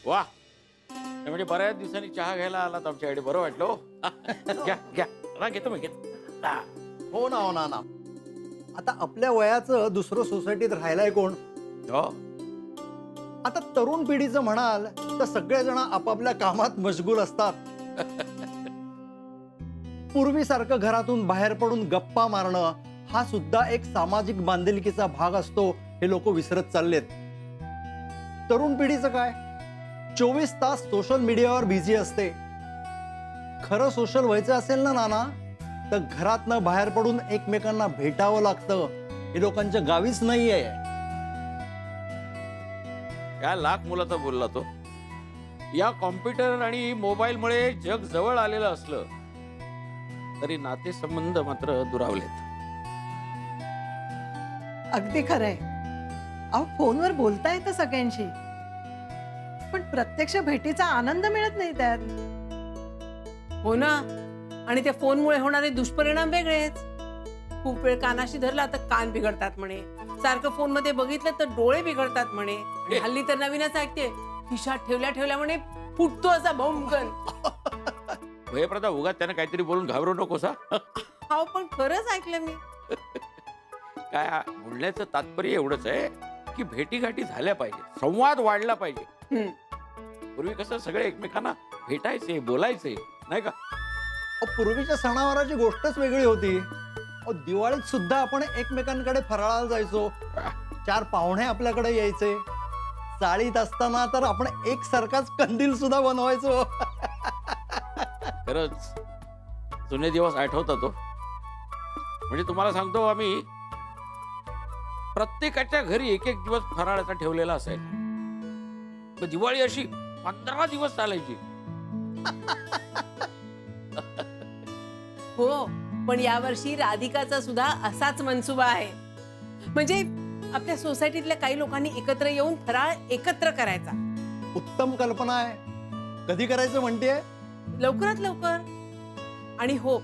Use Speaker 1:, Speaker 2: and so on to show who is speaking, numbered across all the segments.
Speaker 1: वा, म्हणजे बऱ्याच दिवसांनी चहा घ्यायला आलात आमच्याकडे, बरं वाटलं हो. घ्या घ्या, ना घेतो मी घेतो.
Speaker 2: हो ना ना. आता आपल्या वयाचं दुसरं सोसायटीत राहिलाय कोण?
Speaker 1: हो,
Speaker 2: आता तरुण पिढीचं म्हणाल तर सगळेजण आपापल्या कामात मशगूल असतात. पूर्वीसारखं घरातून बाहेर पडून गप्पा मारणं हा सुद्धा एक सामाजिक बांधिलकीचा भाग असतो, हे लोक विसरत चाललेत. तरुण पिढीचं काय, 24 तास सोशल मीडियावर बिझी असते. खरं सोशल व्हायचं असेल ना नाना, तर घरातनं बाहेर पडून एकमेकांना भेटावं लागतं. हे लोकांच्या गावीच नाहीये.
Speaker 1: या लाख मुलाचा बोलला तो. या कॉम्प्युटर आणि मोबाईलमुळे जग जवळ आलेलं असलं तरी नातेसंबंध मात्र दुरावलेत.
Speaker 3: अगदी खरंय. अहो, फोनवर बोलता येतं सगळ्यांशी, पण प्रत्यक्ष भेटीचा आनंद मिळत नाही त्यात.
Speaker 4: हो ना. आणि त्या फोनमुळे होणारे दुष्परिणाम वेगळेच. खूप वेळ कानाशी धरला तर कान बिघडतात म्हणे, सारखं फोन मध्ये बघितलं तर डोळे बिघडतात म्हणे. आणि हल्ली तर नवीनच ऐकते, खिशात ठेवल्या ठेवल्या म्हणे फुटतो असा भौमकन.
Speaker 1: भयप्रदा, उगाच त्यानं काहीतरी बोलून घाबरू नकोस हा.
Speaker 4: हो, पण खरंच ऐकलं मी.
Speaker 1: काय बोलण्याचं तात्पर्य एवढंच आहे की भेटीगाठी झाल्या पाहिजे, संवाद वाढला पाहिजे. पूर्वी कसं सगळे एकमेकांना भेटायचे, बोलायचे, नाही का?
Speaker 2: पूर्वीच्या सणावाराची गोष्टच वेगळी होती. दिवाळीत सुद्धा आपण एकमेकांकडे फराळाला जायचो. 4 पाहुणे आपल्याकडे यायचे. चाळीत असताना तर आपण एकसारखाच कंदील सुद्धा बनवायचो.
Speaker 1: खरंच जुने दिवस आठवतात तो. म्हणजे तुम्हाला सांगतो, आम्ही प्रत्येकाच्या घरी एक एक दिवस फराळाचा ठेवलेला असायचा. मग दिवाळी अशी 15 दिवस चालायची.
Speaker 4: हो, पण यावर्षी राधिकाचा सुद्धा असाच मनसुबा आहे. म्हणजे आपल्या सोसायटीतल्या काही लोकांनी एकत्र येऊन फराळ एकत्र करायचा.
Speaker 2: उत्तम कल्पना आहे. कधी करायचं म्हणतेय?
Speaker 4: लवकरात लवकर. आणि हो,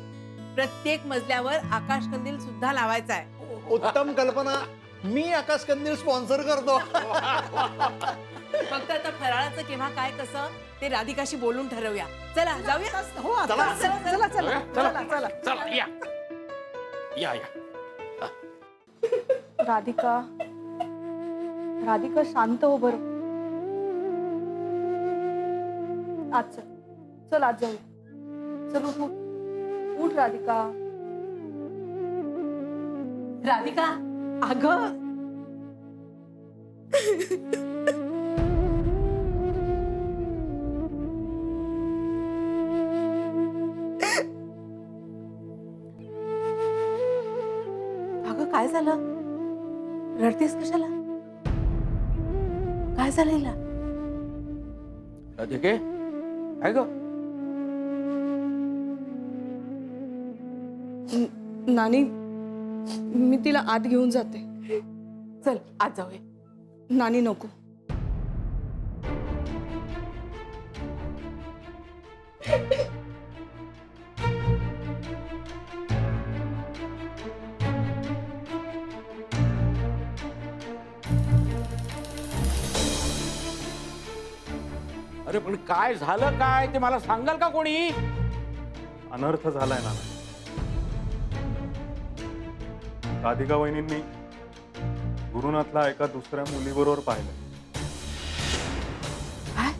Speaker 4: प्रत्येक मजल्यावर आकाशकंदील सुद्धा लावायचा आहे.
Speaker 2: उत्तम कल्पना. मी आकाश कंदील स्पॉन्सर करतो.
Speaker 4: फक्त आता फराळाचं केव्हा काय कसं ते राधिकाशी बोलून ठरवूया. चला जाऊया.
Speaker 3: हो, आता चला चला चला चला चला.
Speaker 1: चला या या या.
Speaker 5: राधिका, राधिका शांत हो बरं. आज चल आज जाऊया. चल उठ उठ उठ राधिका.
Speaker 4: राधिका, अगं अगं काय झालं? रडतेस कशाला? काय झालं हिला?
Speaker 1: राधिके, काय ग?
Speaker 5: नानी, मी तिला आत घेऊन जाते.
Speaker 4: चल आज जाऊया.
Speaker 5: नानी नको.
Speaker 1: अरे पण काय झालं, काय ते मला सांगाल का कोणी?
Speaker 6: अनर्थ झालाय ना. राधिका वहिनींनी गुरुनाथला एका दुसऱ्या मुलीबरोबर पाहिलं.
Speaker 4: काय?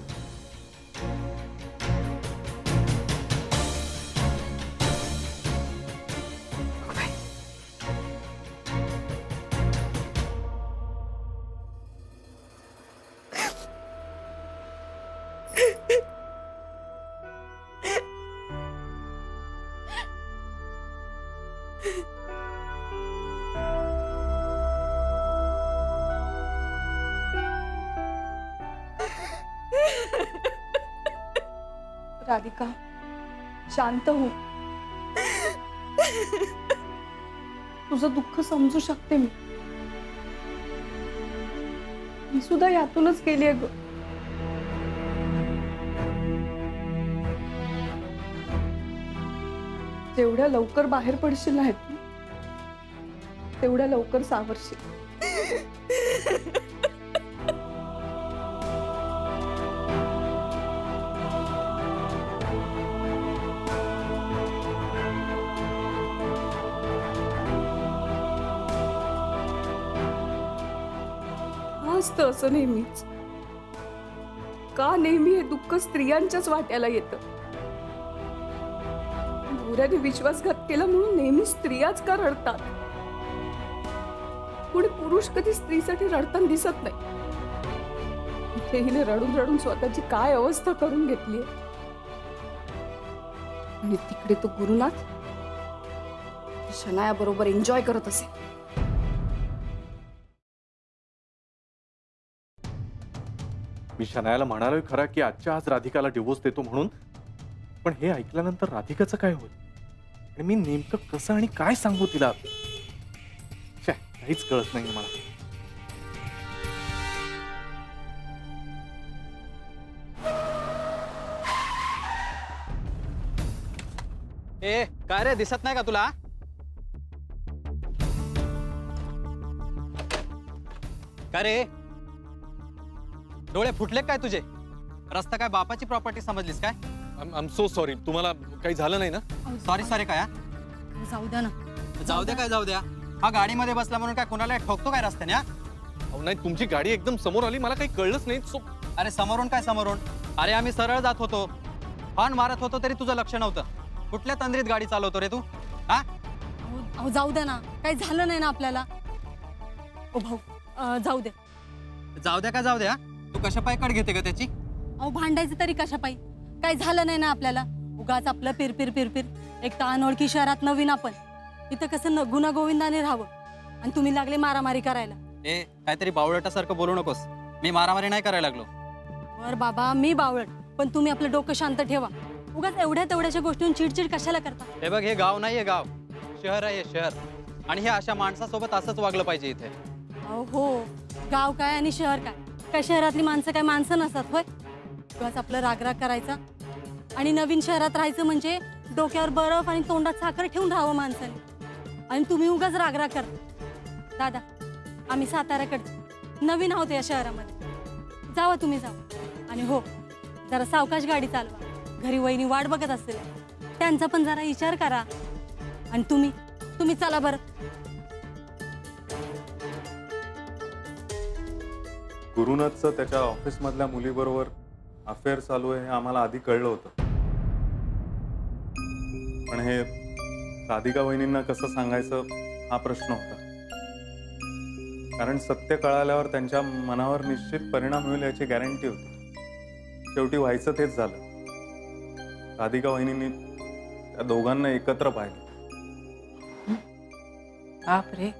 Speaker 5: राधिका, शांत हो. तुझं दुःख समजू शकते मी. मी सुद्धा यातूनच गेलीये ग. जेवढ्या लवकर बाहेर पडशील ना ह्यातून, तेवढ्या लवकर सावरशील. असतं असं नेहमीच? का नेहमी हे दुःख स्त्रियांच्याच वाट्याला येतं? नवऱ्याने विश्वासघात केला म्हणून नेहमी स्त्रियाच का रडतात? पुढे पुरुष कधी स्त्रीसाठी रडताना दिसत नाही. इथे हिने रडून रडून स्वतःची काय अवस्था करून घेतली. आणि तिकडे तो गुरुनाथ शनाया बरोबर एन्जॉय करत असे.
Speaker 6: मी शनायाला म्हणालोय खरा की आजच्या आज राधिकाला डिवोर्स देतो म्हणून, पण हे ऐकल्यानंतर राधिकाचं काय होईल आणि मी नेमकं कसं आणि काय सांगू तिला? छे, काहीच कळत नाही मला.
Speaker 2: ए काय रे, दिसत नाही का तुला? काय रे, डोळे फुटले काय तुझे? रस्ता काय बापाची प्रॉपर्टी समजलीस काय?
Speaker 7: I am so sorry. तुम्हाला काही झालं नाही ना?
Speaker 2: सॉरी सॉरी काय?
Speaker 5: जाऊ द्या ना.
Speaker 2: जाऊ द्या काय जाऊ द्या? हा गाडीमध्ये बसला म्हणून काय कोणाला ठोकतो काय रस्त्याने? हा?
Speaker 7: अहो नाही, तुमची गाडी एकदम समोर आली, मला काही कळलंच नाही. सो
Speaker 2: अरे समोरून काय समोरून? अरे आम्ही सरळ जात होतो, हॉर्न मारत होतो तरी तुझं लक्ष नव्हतं. कुठल्या तंद्रीत गाडी चालवतो रे तू? हा?
Speaker 5: अहो जाऊ द्या ना, काही झालं नाही ना आपल्याला. ओ भाऊ, जाऊ द्या.
Speaker 2: जाऊ द्या का जाऊ द्या? तू कशा पाय कड घेते का त्याची?
Speaker 5: अहो भांडायचं तरी कशा पायी? काही झालं नाही ना आपल्याला. उगाच आपलं पिरपिर पिरपिर. एक तर अनोळखी शहरात नवीन आपण. इथं कसं गुना गोविंदाने राहावं आणि तुम्ही लागले मारामारी करायला.
Speaker 2: ए काहीतरी बावळटासारखं बोलू नकोस. मी मारामारी नाही करायला लागलो.
Speaker 5: बर बाबा, मी बावळट, पण तुम्ही आपलं डोकं शांत ठेवा. उगाच एवढ्या तेवढ्याच्या गोष्टींवर चिडचिड कशाला करता?
Speaker 2: हे बघ, हे गाव नाहीये, गाव शहर आहे, शहर. आणि हे अशा माणसासोबत असंच वागलं पाहिजे इथे.
Speaker 5: अहो हो, गाव काय आणि शहर काय? काय शहरातली माणसं काय माणसं नसतात होय? उगाच आपलं रागराग करायचा आणि नवीन शहरात राहायचं म्हणजे डोक्यावर बर्फ आणि तोंडात साखर ठेवून राहावं माणसाने. आणि तुम्ही उगाच रागराग करता. दादा, आम्ही साताऱ्याकडे नवीन आहोत या शहरामध्ये. जावा तुम्ही, जावा. आणि हो, जरा सावकाश गाडी चालवा. घरी वहिनी वाट बघत असतील, त्यांचा पण जरा विचार करा. आणि तुम्ही चला बरं.
Speaker 6: गुरुनाथचं त्याच्या ऑफिसमधल्या मुलीबरोबर अफेअर चालू आहे हे आम्हाला आधी कळलं होतं, पण हे राधिका वहिनींना कसं सांगायचं हा प्रश्न होता. कारण सत्य कळाल्यावर त्यांच्या मनावर निश्चित परिणाम होईल याची गॅरंटी होती. शेवटी व्हायचं तेच झालं. राधिका वहिनींनी त्या दोघांना एकत्र पाहिलं.
Speaker 4: बाप रे,